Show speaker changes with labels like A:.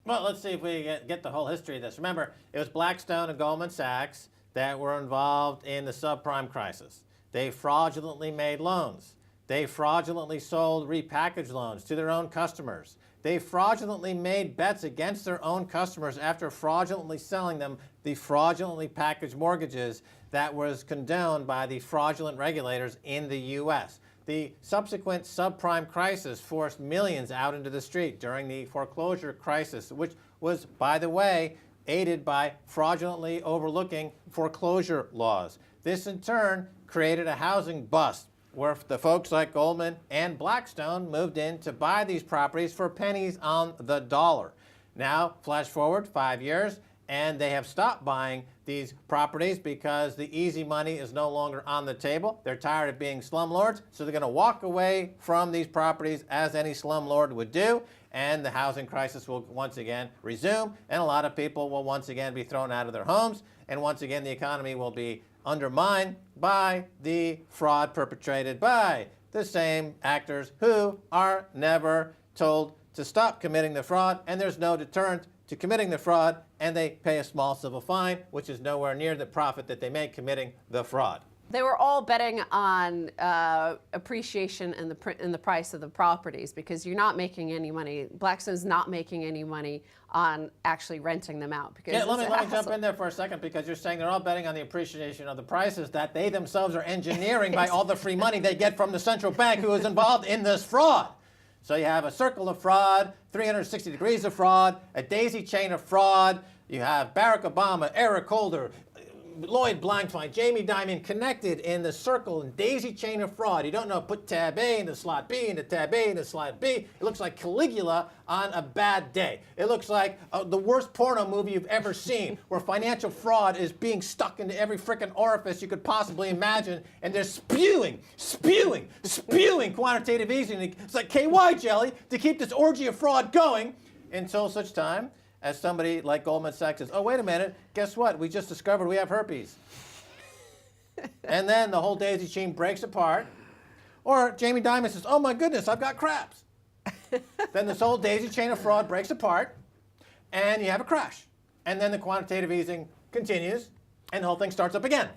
A: Well, let's see if we get the whole history of this. Remember, it was Blackstone and Goldman Sachs that were involved in the subprime crisis. They fraudulently made loans. They fraudulently sold repackaged loans to their own customers. They fraudulently made bets against their own customers after fraudulently selling them the fraudulently packaged mortgages that was condoned by the fraudulent regulators in the U.S. The subsequent subprime crisis forced millions out into the street during the foreclosure crisis, which was, by the way, aided by fraudulently overlooking foreclosure laws. This, in turn, created a housing bust where the folks like Goldman and Blackstone moved in to buy these properties for pennies on the dollar. Now, flash forward 5 years, and they have stopped buying these properties because the easy money is no longer on the table. They're tired of being slumlords, so they're going to walk away from these properties as any slumlord would do, and the housing crisis will once again resume, and a lot of people will once again be thrown out of their homes, and once again the economy will be undermined by the fraud perpetrated by the same actors who are never told to stop committing the fraud, and there's no deterrent to committing the fraud, and they pay a small civil fine, which is nowhere near the profit that they make committing the fraud.
B: They were all betting on appreciation in the price of the properties because you're not making any money. Blackstone's not making any money on actually renting them out. Because
A: yeah, let me jump in there for a second, because you're saying they're all betting on the appreciation of the prices that they themselves are engineering by all the free money they get from the central bank who is involved in this fraud. So you have a circle of fraud, 360 degrees of fraud, a daisy chain of fraud. You have Barack Obama, Eric Holder, Lloyd Blankfein, Jamie Dimon connected in the circle and daisy chain of fraud. You don't know, put tab A into slot B, into tab A, into slot B. It looks like Caligula on a bad day. It looks like the worst porno movie you've ever seen, where financial fraud is being stuck into every frickin' orifice you could possibly imagine, and they're spewing quantitative easing. It's like KY jelly to keep this orgy of fraud going until such time as somebody like Goldman Sachs says, oh, wait a minute, guess what? We just discovered we have herpes. And then the whole daisy chain breaks apart. Or Jamie Dimon says, oh my goodness, I've got craps. Then this whole daisy chain of fraud breaks apart, and you have a crash. And then the quantitative easing continues, and the whole thing starts up again.